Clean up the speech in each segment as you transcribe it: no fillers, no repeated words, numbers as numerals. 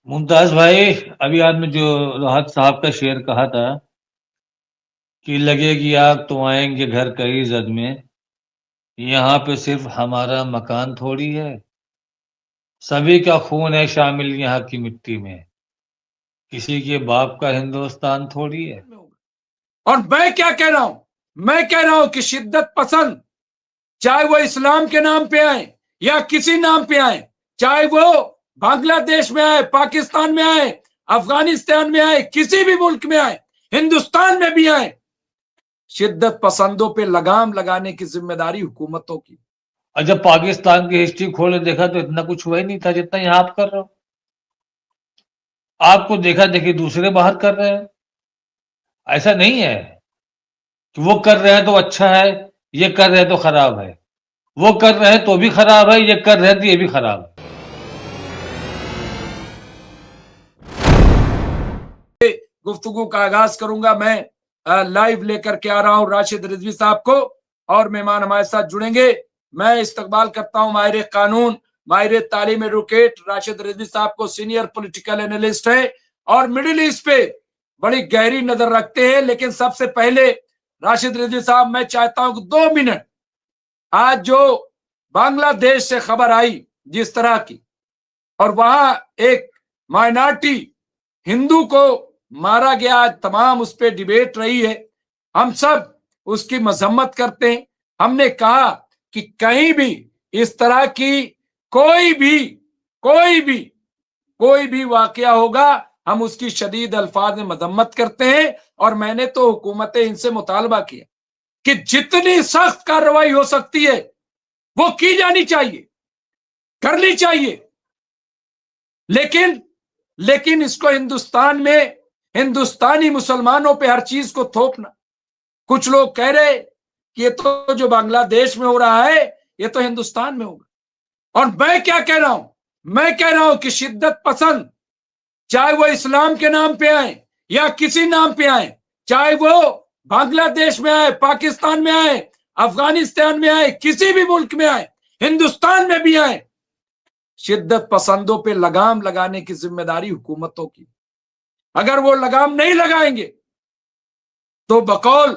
मुमताज भाई, अभी आपने जो राहत साहब का शेर कहा था कि लगेगी आग तो आएंगे घर कई जद में। यहाँ पे सिर्फ हमारा मकान थोड़ी है, सभी का खून है शामिल यहाँ की मिट्टी में। किसी के बाप का हिंदुस्तान थोड़ी है। और मैं क्या कह रहा हूं, मैं कह रहा हूं कि शिद्दत पसंद चाहे वो इस्लाम के नाम पे आए या किसी नाम पे आए, चाहे वो बांग्लादेश में आए, पाकिस्तान में आए, अफगानिस्तान में आए, किसी भी मुल्क में आए, हिंदुस्तान में भी आए, शिद्दत पसंदों पे लगाम लगाने की जिम्मेदारी हुकूमतों की। और जब पाकिस्तान की हिस्ट्री खोले देखा तो इतना कुछ हुआ ही नहीं था जितना यहाँ आप कर रहे हो। आपको देखा देखी दूसरे बाहर कर रहे हैं। ऐसा नहीं है कि वो कर रहे हैं तो अच्छा है, ये कर रहे हैं तो खराब है। वो कर रहे हैं तो भी खराब है, ये कर रहे हैं तो ये भी खराब है। गुफ्तगू का आगाज करूंगा। मैं लाइव लेकर के आ रहा हूं राशिद रिजवी साहब को, और मेहमान हमारे साथ जुड़ेंगे। मैं इस्तकबाल करता हूं माहिर कानून, माहिर तालीम एडवोकेट राशिद रिजवी साहब को। सीनियर पॉलिटिकल एनालिस्ट है और मिडिल ईस्ट पे बड़ी गहरी नजर रखते हैं। लेकिन सबसे पहले राशिद रिजवी साहब, मैं चाहता हूं कि 2 मिनट, आज जो बांग्लादेश से खबर आई जिस तरह की, और वहां एक माइनॉरिटी हिंदू को मारा गया, आज तमाम उस पर डिबेट रही है, हम सब उसकी मजम्मत करते हैं। हमने कहा कि कहीं भी इस तरह की कोई भी कोई भी कोई भी वाकया होगा, हम उसकी शदीद अल्फाज में मजम्मत करते हैं। और मैंने तो हुकूमत इनसे मुतालबा किया कि जितनी सख्त कार्रवाई हो सकती है वो की जानी चाहिए, करनी चाहिए। लेकिन लेकिन इसको हिंदुस्तान में हिंदुस्तानी मुसलमानों पे हर चीज को थोपना। कुछ लोग कह रहे कि ये तो जो बांग्लादेश में हो रहा है ये तो हिंदुस्तान में होगा। और मैं क्या कह रहा हूं, मैं कह रहा हूं कि शिद्दत पसंद चाहे वो इस्लाम के नाम पे आए या किसी नाम पे आए, चाहे वो बांग्लादेश में आए, पाकिस्तान में आए, अफगानिस्तान में आए, किसी भी मुल्क में आए, हिंदुस्तान में भी आए, शिद्दत पसंदों पे लगाम लगाने की जिम्मेदारी हुकूमतों की। अगर वो लगाम नहीं लगाएंगे तो बकौल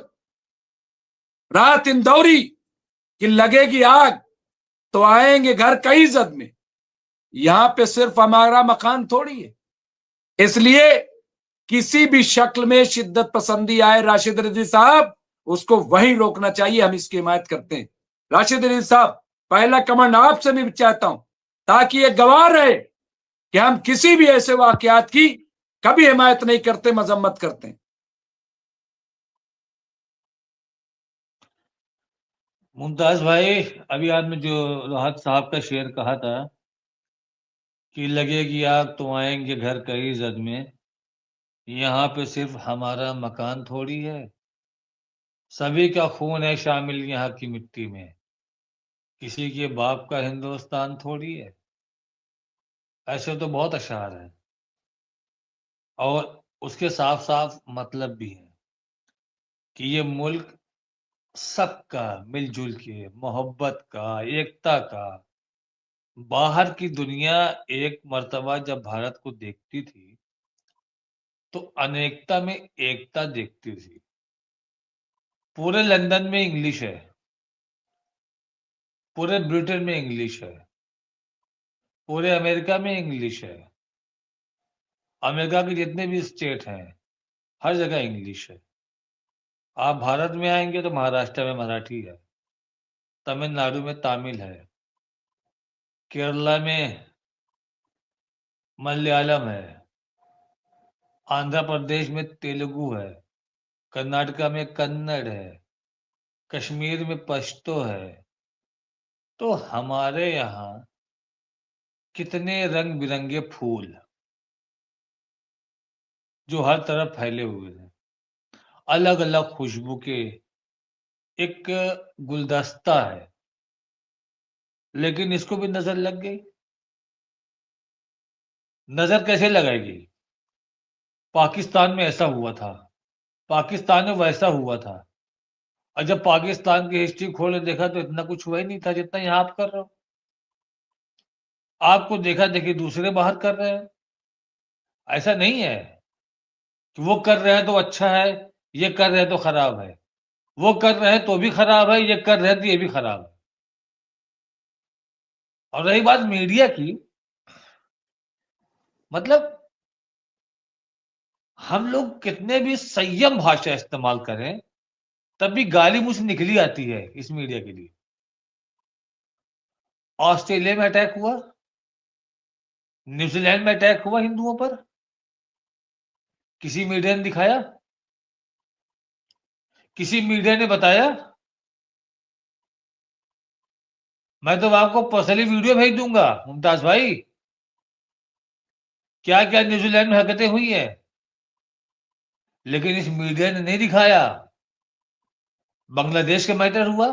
रात इंदौरी कि लगेगी आग तो आएंगे घर कई जद में। यहां पे सिर्फ हमारा मकान थोड़ी है। इसलिए किसी भी शक्ल में शिद्दत पसंदी आए राशिद रिजवी साहब, उसको वहीं रोकना चाहिए। हम इसकी हिमायत करते हैं। राशिद रिजवी साहब, पहला कमांड आपसे भी चाहता हूं ताकि ये गवाह रहे कि हम किसी भी ऐसे वाकयात की कभी हिमायत नहीं करते, मजम्मत करते हैं। मुमताज भाई, अभी आपने जो राहत साहब का शेर कहा था कि लगेगी आग तो आएंगे घर कई जद में। यहाँ पे सिर्फ हमारा मकान थोड़ी है, सभी का खून है शामिल यहाँ की मिट्टी में। किसी के बाप का हिंदुस्तान थोड़ी है। ऐसे तो बहुत अशआर है और उसके साफ साफ मतलब भी है कि ये मुल्क सबका मिलजुल के, मोहब्बत का, एकता का। बाहर की दुनिया एक मर्तबा जब भारत को देखती थी तो अनेकता में एकता देखती थी। पूरे लंदन में इंग्लिश है, पूरे ब्रिटेन में इंग्लिश है, पूरे अमेरिका में इंग्लिश है। अमेरिका के जितने भी स्टेट हैं हर जगह इंग्लिश है। आप भारत में आएंगे तो महाराष्ट्र में मराठी है, तमिलनाडु में तमिल है, केरला में मलयालम है, आंध्र प्रदेश में तेलुगु है, कर्नाटका में कन्नड़ है, कश्मीर में पश्तो है। तो हमारे यहाँ कितने रंग बिरंगे फूल जो हर तरफ फैले हुए हैं, अलग अलग खुशबू के एक गुलदस्ता है। लेकिन इसको भी नजर लग गई। नजर कैसे लगाएगी? पाकिस्तान में ऐसा हुआ था, पाकिस्तान में वैसा हुआ था। और जब पाकिस्तान की हिस्ट्री खोले देखा तो इतना कुछ हुआ ही नहीं था जितना यहाँ आप कर रहे हो। आपको देखा देखी दूसरे बाहर कर रहे हैं। ऐसा नहीं है कि वो कर रहे हैं तो अच्छा है, ये कर रहे हैं तो खराब है। वो कर रहे हैं तो भी खराब है, ये कर रहे हैं तो ये भी खराब है। और रही बात मीडिया की, मतलब हम लोग कितने भी संयम भाषा इस्तेमाल करें, तब भी गाली मुँह से निकली आती है इस मीडिया के लिए। ऑस्ट्रेलिया में अटैक हुआ, न्यूजीलैंड में अटैक हुआ हिंदुओं पर, किसी मीडिया ने दिखाया? किसी मीडिया ने बताया? मैं तो आपको पर्सनली वीडियो भेज दूंगा मुमताज भाई, क्या क्या न्यूजीलैंड में हरकतें हुई हैं। लेकिन इस मीडिया ने नहीं दिखाया। बांग्लादेश का मैटर हुआ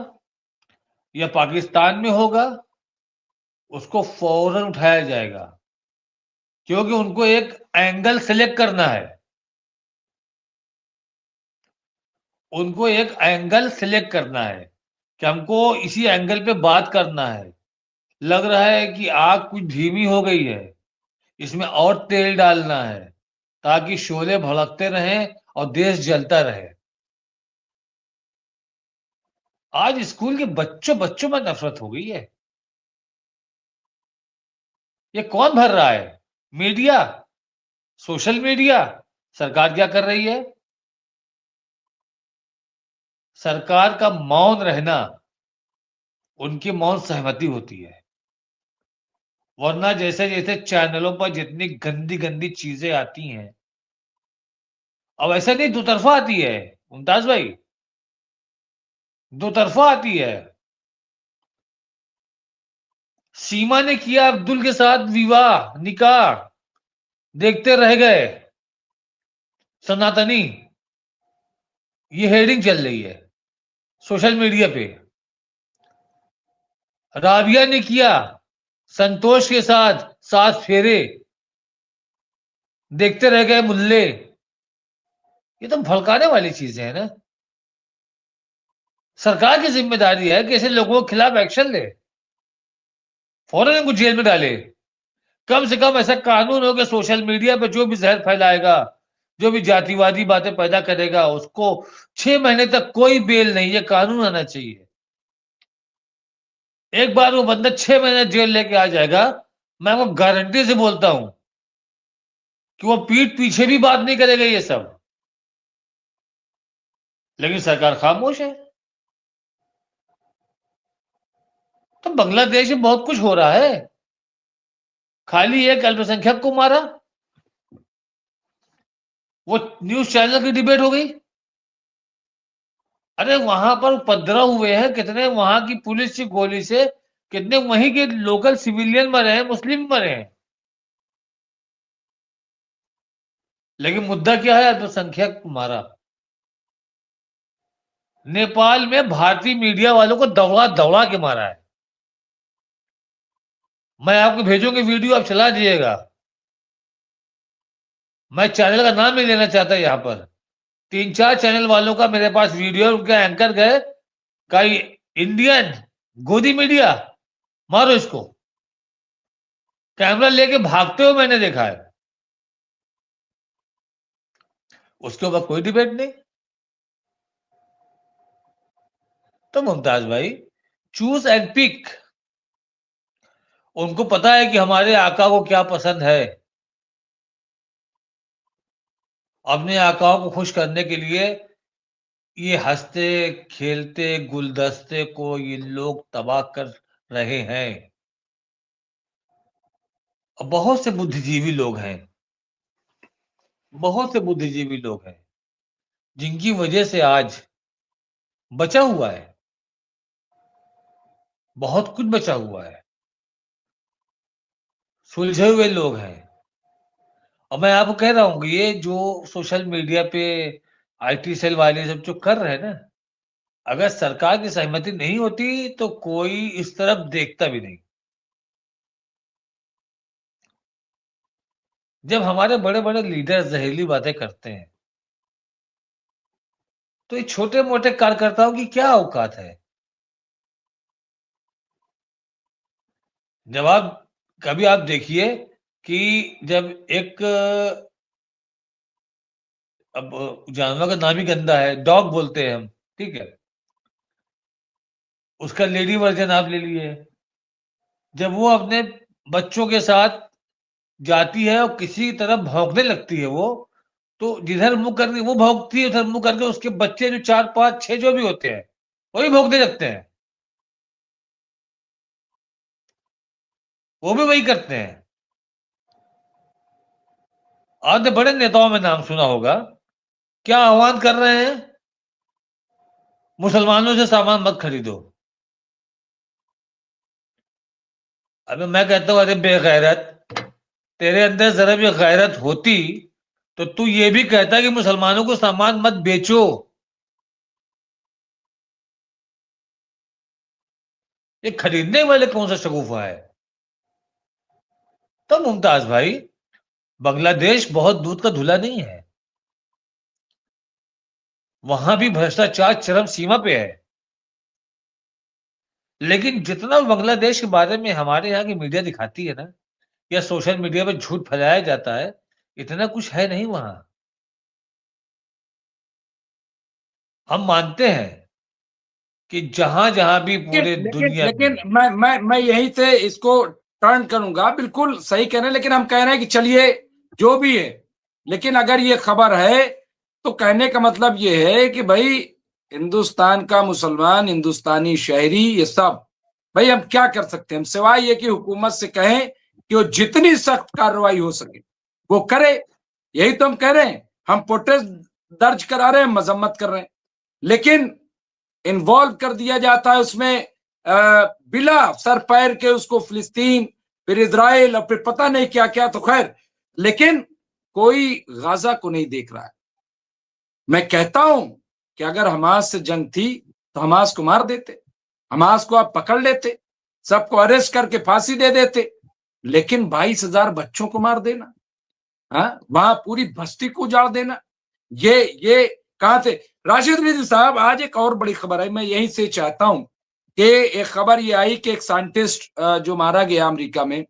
या पाकिस्तान में होगा, उसको फौरन उठाया जाएगा, क्योंकि उनको एक एंगल सेलेक्ट करना है। उनको एक एंगल सेलेक्ट करना है कि हमको इसी एंगल पे बात करना है। लग रहा है कि आग कुछ धीमी हो गई है, इसमें और तेल डालना है ताकि शोले भड़कते रहें और देश जलता रहे। आज स्कूल के बच्चों बच्चों में नफरत हो गई है। ये कौन भर रहा है? Media, social media. सरकार क्या कर रही है? सरकार का मौन रहना उनकी मौन सहमति होती है। वरना जैसे जैसे चैनलों पर जितनी गंदी गंदी चीजें आती हैं, अब ऐसा नहीं दो तरफा आती है मुमताज भाई, दो तरफा आती है। सीमा ने किया अब्दुल के साथ विवाह, निकाह, देखते रह गए सनातनी, ये हेडिंग चल रही है सोशल मीडिया पे। राबिया ने किया संतोष के साथ 7 फेरे, देखते रह गए मुल्ले। ये तो भड़काने वाली चीजें है ना। सरकार की जिम्मेदारी है कि ऐसे लोगों के खिलाफ एक्शन ले, फौरन इनको जेल में डाले। कम से कम ऐसा कानून हो कि सोशल मीडिया पे जो भी जहर फैलाएगा, जो भी जातिवादी बातें पैदा करेगा, उसको 6 महीने तक कोई बेल नहीं, ये कानून आना चाहिए। एक बार वो बंदा 6 महीने जेल लेके आ जाएगा, मैं वो गारंटी से बोलता हूं कि वो पीठ पीछे भी बात नहीं करेगा ये सब। लेकिन सरकार खामोश है। तो बांग्लादेश में बहुत कुछ हो रहा है, खाली एक अल्पसंख्यक को मारा, वो न्यूज चैनल की डिबेट हो गई। अरे वहां पर उपद्रव हुए हैं कितने, वहां की पुलिस की गोली से कितने वहीं के लोकल सिविलियन मरे हैं, मुस्लिम मरे हैं। लेकिन मुद्दा क्या है? अल्पसंख्यक मारा। नेपाल में भारतीय मीडिया वालों को दौड़ा दौड़ा के मारा है। मैं आपको भेजूंगी वीडियो, आप चला दीजिएगा। मैं चैनल का नाम नहीं लेना चाहता यहां पर। 3-4 चैनल वालों का मेरे पास वीडियो, उनके एंकर गए, कई इंडियन गोदी मीडिया, मारो इसको, कैमरा लेके भागते हुए मैंने देखा है। उसके ऊपर कोई डिबेट नहीं। तो मुमताज भाई, चूज एंड पिक। उनको पता है कि हमारे आका को क्या पसंद है। अपने आकाओं को खुश करने के लिए ये हंसते खेलते गुलदस्ते को ये लोग तबाह कर रहे हैं। और बहुत से बुद्धिजीवी लोग हैं, बहुत से बुद्धिजीवी लोग हैं जिनकी वजह से आज बचा हुआ है, बहुत कुछ बचा हुआ है, सुलझे हुए लोग हैं। और मैं आपको कह रहा हूं कि ये जो सोशल मीडिया पे आईटी सेल वाले सब जो कर रहे हैं ना, अगर सरकार की सहमति नहीं होती तो कोई इस तरफ देखता भी नहीं। जब हमारे बड़े बड़े लीडर जहरीली बातें करते हैं, तो ये छोटे मोटे कार्यकर्ताओं की क्या औकात है? जब आप कभी आप देखिए कि जब एक अब जानवर का नाम ही गंदा है, डॉग बोलते हैं हम, ठीक है, उसका लेडी वर्जन आप ले लिए। जब वो अपने बच्चों के साथ जाती है और किसी की तरफ भौंकने लगती है वो, तो जिधर मुंह करके वो भौंकती है, उधर मुंह करके उसके बच्चे जो 4, 5, 6 जो भी होते हैं, वही भौंकने लगते हैं, वो भी वही करते हैं। आपने बड़े नेताओं में नाम सुना होगा, क्या आह्वान कर रहे हैं, मुसलमानों से सामान मत खरीदो। अबे मैं कहता हूं, अरे बेगैरत, तेरे अंदर जरा भी गैरत होती तो तू ये भी कहता कि मुसलमानों को सामान मत बेचो। ये खरीदने वाले कौन सा शगुफा है? तो मुमताज भाई, बांग्लादेश बहुत दूध का धुला नहीं है, वहां भी भ्रष्टाचार चरम सीमा पे है। लेकिन जितना बांग्लादेश के बारे में हमारे यहाँ की मीडिया दिखाती है ना, या सोशल मीडिया पर झूठ फैलाया जाता है, इतना कुछ है नहीं वहां। हम मानते हैं कि जहां-जहां भी पूरे लेकिन लेकिन दुनिया लेकिन में मैं यहीं से इसको टर्न करूंगा। बिल्कुल सही कह रहे हैं, लेकिन हम कह रहे हैं कि चलिए जो भी है, लेकिन अगर ये खबर है तो कहने का मतलब ये है कि भाई हिंदुस्तान का मुसलमान, हिंदुस्तानी शहरी, ये सब भाई हम क्या कर सकते हैं? हम सिवाय ये कि हुकूमत से कहें कि वो जितनी सख्त कार्रवाई हो सके वो करे। यही तो हम कह रहे हैं। हम प्रोटेस्ट दर्ज करा रहे हैं, मजम्मत कर रहे हैं, लेकिन इन्वॉल्व कर दिया जाता है उसमें बिला सर पैर के, उसको फिलिस्तीन, फिर इजराइल, और फिर पता नहीं क्या क्या। तो खैर, लेकिन कोई गाजा को नहीं देख रहा है। मैं कहता हूं कि अगर हमास से जंग थी तो हमास को मार देते, हमास को आप पकड़ लेते, सबको अरेस्ट करके फांसी दे देते। लेकिन 22,000 बच्चों को मार देना, हाँ, वहां पूरी बस्ती को उजाड़ देना, ये कहां से? राशिद रिजवी साहब, आज एक और बड़ी खबर है, मैं यहीं से चाहता हूं कि एक खबर ये आई कि एक साइंटिस्ट जो मारा गया अमेरिका में,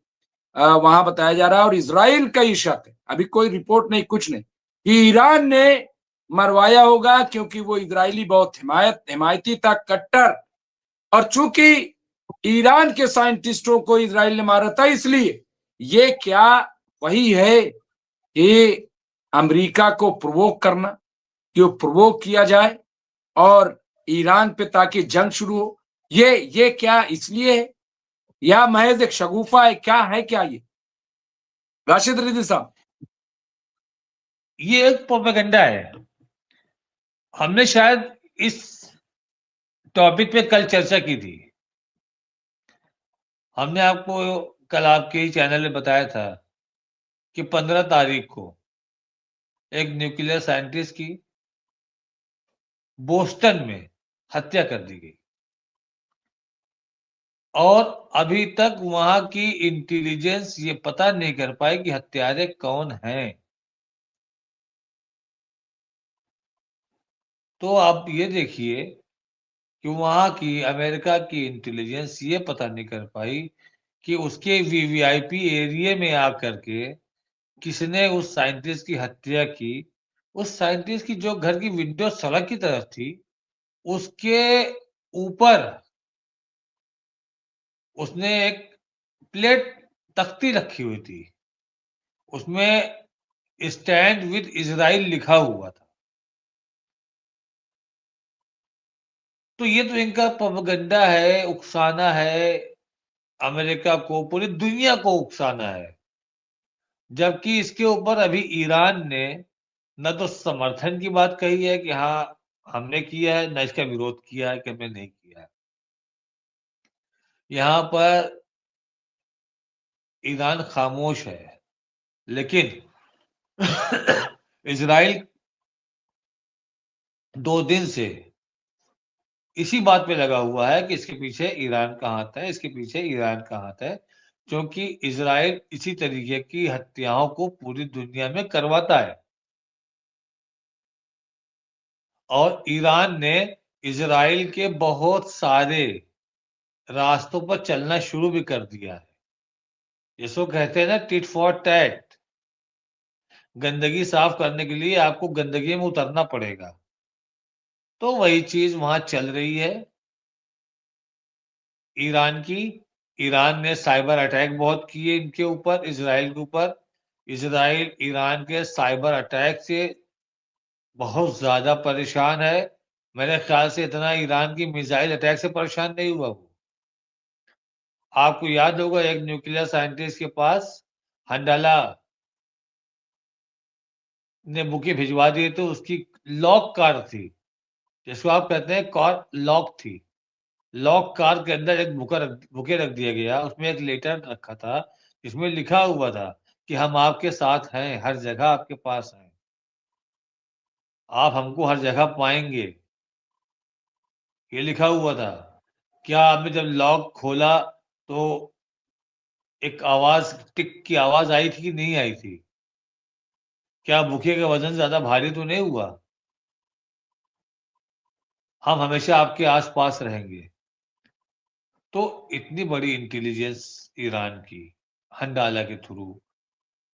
वहां बताया जा रहा है, और इजराइल का ही शक है, अभी कोई रिपोर्ट नहीं, कुछ नहीं, कि ईरान ने मरवाया होगा, क्योंकि वो इजरायली बहुत हिमायती था, कट्टर। और चूंकि ईरान के साइंटिस्टों को इजराइल ने मारा था, इसलिए ये क्या वही है कि अमेरिका को प्रोवोक करना, कि वो प्रोवोक किया जाए और ईरान पे, ताकि जंग शुरू हो? ये क्या इसलिए है, या महज एक शगुफा है? क्या है, क्या ये राशिद रिजवी साहब? ये एक प्रोपेगेंडा है। हमने शायद इस टॉपिक पे कल चर्चा की थी। हमने आपको कल आपके ही चैनल में बताया था कि 15 तारीख को एक न्यूक्लियर साइंटिस्ट की बोस्टन में हत्या कर दी गई, और अभी तक वहां की इंटेलिजेंस ये पता नहीं कर पाई कि हत्यारे कौन हैं। तो आप ये देखिए कि वहां की अमेरिका की इंटेलिजेंस ये पता नहीं कर पाई कि उसके वीवीआईपी एरिया में आकर के किसने उस साइंटिस्ट की हत्या की। उस साइंटिस्ट की जो घर की विंडो सड़क की तरफ थी, उसके ऊपर उसने एक प्लेट तख्ती रखी हुई थी, उसमें स्टैंड विद इजराइल लिखा हुआ था। तो ये तो इनका प्रोपेगेंडा है, उकसाना है, अमेरिका को, पूरी दुनिया को उकसाना है। जबकि इसके ऊपर अभी ईरान ने न तो समर्थन की बात कही है कि हाँ हमने किया है, न इसका विरोध किया है कि हमने नहीं किया है। यहाँ पर ईरान खामोश है, लेकिन इजराइल 2 दिन से इसी बात पे लगा हुआ है कि इसके पीछे ईरान का हाथ है, इसके पीछे ईरान का हाथ है, क्योंकि इजराइल इसी तरीके की हत्याओं को पूरी दुनिया में करवाता है। और ईरान ने इजराइल के बहुत सारे रास्तों पर चलना शुरू भी कर दिया है। इसको कहते हैं ना टिट फॉर टैट। गंदगी साफ करने के लिए आपको गंदगी में उतरना पड़ेगा। तो वही चीज़ वहाँ चल रही है ईरान की। ईरान ने साइबर अटैक बहुत किए इनके ऊपर, इज़राइल के ऊपर। इज़राइल ईरान के साइबर अटैक से बहुत ज़्यादा परेशान है। मेरे ख़्याल से इतना ईरान की मिसाइल अटैक से परेशान नहीं हुआ वो। आपको याद होगा एक न्यूक्लियर साइंटिस्ट के पास हंडाला ने बुकें भिजवा दिए थे, उसकी लॉक कार थी, जिसको आप कहते हैं कार लॉक थी। लॉक कार के अंदर एक बुके रख दिया गया, उसमें एक लेटर रखा था, जिसमें लिखा हुआ था कि हम आपके साथ हैं, हर जगह आपके पास हैं। आप हमको हर जगह पाएँगे, ये लिखा हुआ था। क्या आपने जब लॉक खोला तो एक आवाज़ टिक की आवाज़ आई थी कि नहीं आई थी? क्या बुके का वज़न ज़्यादा भारी तो नहीं हुआ? हम हमेशा आपके आस-पास रहेंगे। तो इतनी बड़ी इंटेलिजेंस ईरान की, हंडाला के थ्रू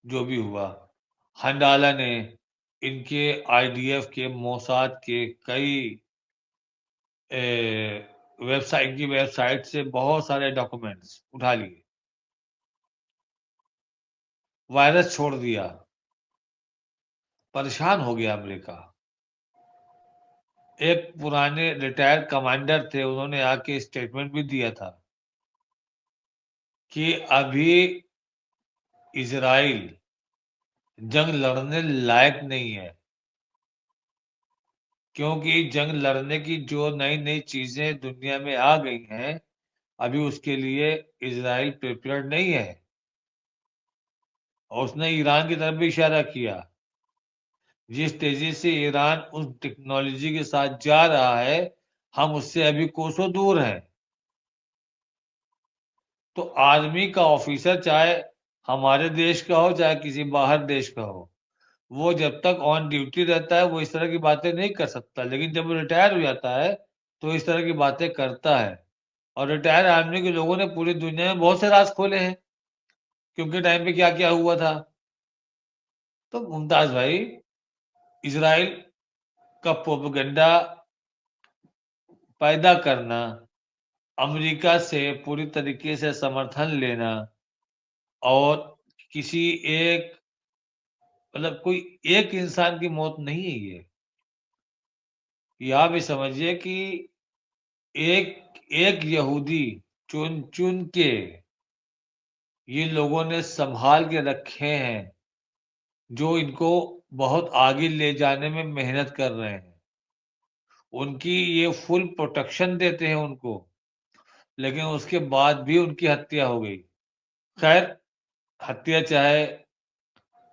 जो भी हुआ। हंडाला ने इनके आईडीएफ के, मोसाद के कई वेबसाइट की वेबसाइट से बहुत सारे डॉक्यूमेंट्स उठा लिए। वायरस छोड़ दिया। परेशान हो गया अमेरिका। एक पुराने रिटायर्ड कमांडर थे, उन्होंने आके स्टेटमेंट भी दिया था कि अभी इज़राइल जंग लड़ने लायक नहीं है। क्योंकि जंग लड़ने की जो नई-नई चीज़ें दुनिया में आ गई हैं, अभी उसके लिए इज़राइल प्रिपेयर्ड नहीं है। और उसने ईरान की तरफ भी इशारा किया। जिस तेज़ी से ईरान उस टेक्नोलॉजी के साथ जा रहा है, हम उससे अभी कोसों दूर हैं। तो आर्मी का ऑफिसर चाहे हमारे देश का हो, चाहे किसी बाहर देश का हो, वो जब तक ऑन ड्यूटी रहता है, वो इस तरह की बातें नहीं कर सकता। लेकिन जब वो रिटायर हो जाता है, तो इस तरह की बातें करता है। और रिटायर आर्मी के लोगों ने पूरी दुनिया में बहुत से राज़ खोले हैं, कि उनके टाइम पे क्या-क्या हुआ था। तो मुमताज़ भाई, इज़राइल का प्रोपेगेंडा पैदा करना, अमेरिका से पूरी तरीके से समर्थन लेना और किसी एक मतलब कोई एक इंसान की मौत नहीं है ये। ये आप ये समझिए कि एक एक यहूदी चुन-चुन के ये लोगों ने सँभाल के रखे हैं, जो इनको बहुत आगे ले जाने में मेहनत कर रहे हैं। उनकी ये फुल प्रोटेक्शन देते हैं उनको, लेकिन उसके बाद भी उनकी हत्या हो गई। ख़ैर, हत्या चाहे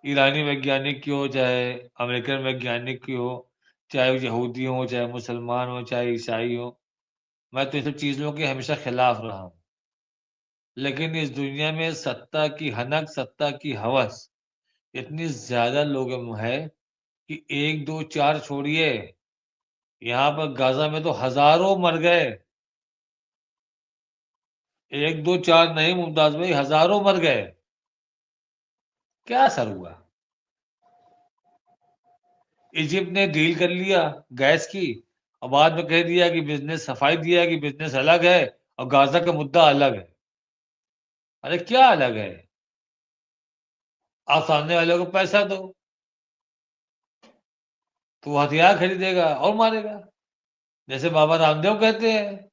ईरानी वैज्ञानिक की हो, चाहे अमेरिकन वैज्ञानिक की हो, चाहे वो यहूदी हों, चाहे मुसलमान हों, चाहे ईसाई हों, मैं तो इन सब चीज़ों के हमेशा खिलाफ रहा हूँ। लेकिन इस दुनिया में सत्ता की हनक, सत्ता की हवस इतनी ज़्यादा लोगों में है कि 1, 2, 4 छोड़िए, यहाँ पर गाज़ा में तो हज़ारों मर गए। 1, 2, 4 नहीं मुमताज़ भाई, हज़ारों मर गए। क्या असर हुआ? इजिप्ट ने डील कर लिया गैस की और बाद में कह दिया कि बिज़नेस सफाई दिया कि बिज़नेस अलग है और गाज़ा का मुद्दा अलग है। अरे क्या अलग है? आप सामने वाले को पैसा दो, तो वो हथियार खरीदेगा और मारेगा। जैसे बाबा रामदेव कहते हैं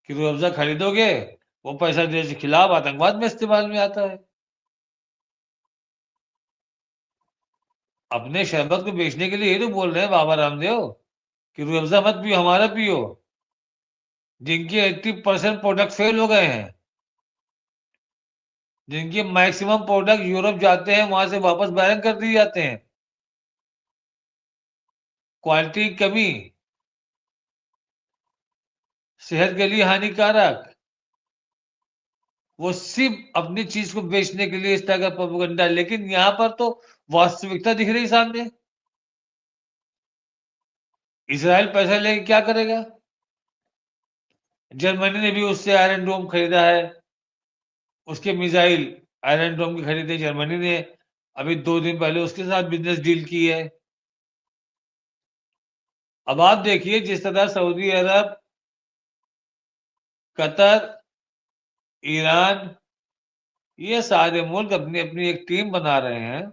कि रूह अफ़ज़ा खरीदोगे, वो पैसा देश के खिलाफ आतंकवाद में इस्तेमाल में आता है। अपने शरबत को बेचने के लिए ही तो बोल रहे हैं बाबा रामदेव कि रूह अफ़ज़ा मत पियो, हमारा पियो। जिनके 80% प्रोडक्ट फेल हो गए हैं, जिनके मैक्सिमम प्रोडक्ट यूरोप जाते हैं, वहाँ से वापस बैन कर दिए जाते हैं। क्वालिटी की कमी, सेहत के लिए हानिकारक। वो सिर्फ़ अपनी चीज़ को बेचने के लिए इस तरह का प्रोपेगेंडा, लेकिन यहाँ पर तो वास्तविकता दिख रही सामने। इज़राइल पैसा लेके क्या करेगा? जर्मनी ने भी उससे आयरन डोम खरीदा है। उसके मिसाइल आयरन डोम के खरीदे जर्मनी ने। अभी 2 दिन पहले उसके साथ बिजनेस डील की है। अब आप देखिए जिस तरह सऊदी अरब, कतर, ईरान, ये सारे मुल्क अपनी-अपनी एक टीम बना रहे हैं,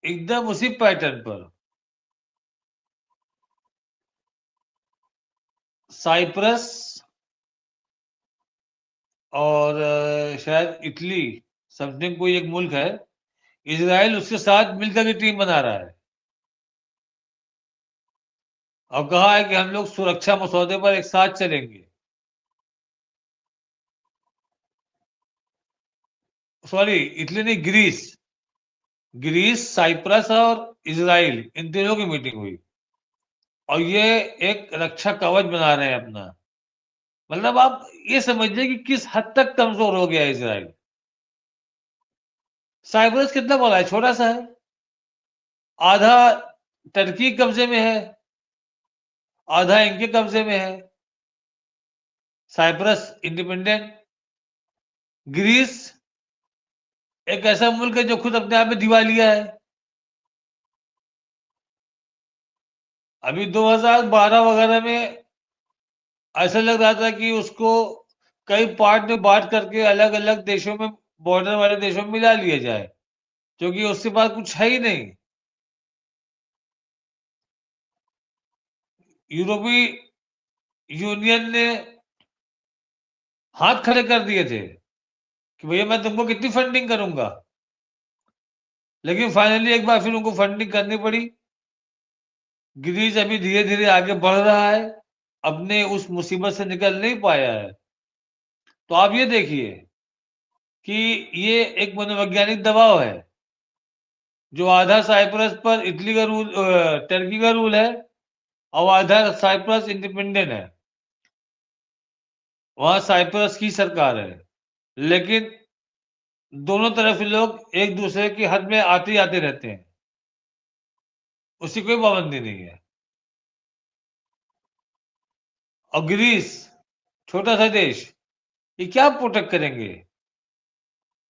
एकदम उसी पैटर्न पर। साइप्रस और शायद इटली, समथिंग कोई एक मुल्क है, इज़राइल उसके साथ मिलकर के टीम बना रहा है। और कहा है कि हम लोग सुरक्षा मसौदे पर एक साथ चलेंगे। सॉरी, इटली नहीं, ग्रीस। ग्रीस, साइप्रस और इज़राइल, इन तीनों की मीटिंग हुई और ये एक रक्षा कवच बना रहे हैं अपना। मतलब आप ये समझिए कि किस हद तक कमज़ोर हो गया है इज़राइल। साइप्रस कितना बड़ा है? छोटा-सा है। आधा टर्की कब्ज़े में है, आधा इनके कब्ज़े में है। Cyprus independent. ग्रीस एक ऐसा मुल्क है जो खुद अपने आप में दिवालिया है। अभी 2012 वगैरह में ऐसा लग रहा था कि उसको कई पार्ट में बांट करके अलग-अलग देशों में, बॉर्डर वाले देशों में मिला लिया जाए, क्योंकि उसके पास कुछ है ही नहीं। यूरोपीय यूनियन ने हाथ खड़े कर दिए थे कि भैया मैं तुमको कितनी फंडिंग करूंगा, लेकिन फाइनली एक बार फिर उनको फंडिंग करनी पड़ी। ग्रीस अभी धीरे-धीरे आगे बढ़ रहा है, अपने उस मुसीबत से निकल नहीं पाया है। तो आप ये देखिए कि ये एक मनोवैज्ञानिक दबाव है, जो आधा साइप्रस पर इटली का रूल, टर्की का रूल है और आधा साइप्रस इंडिपेंडेंट है। वहां साइप्रस की सरकार है, लेकिन दोनों तरफ के लोग एक दूसरे की हद में आते ही आते रहते हैं, उसकी कोई पाबंदी नहीं है। और ग्रीस, छोटा सा देश, ये क्या प्रोटेक्ट करेंगे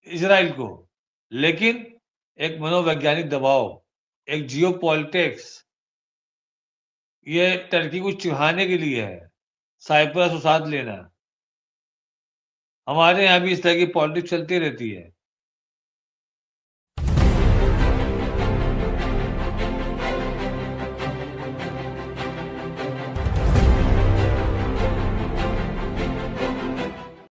इजराइल को? लेकिन एक मनोवैज्ञानिक दबाव, एक जियो पॉलिटिक्स, ये टर्की को चिढ़ाने के लिए है, साइप्रस को साथ लेना। हमारे यहाँ भी इस तरह की पॉलिटिक्स चलती रहती है।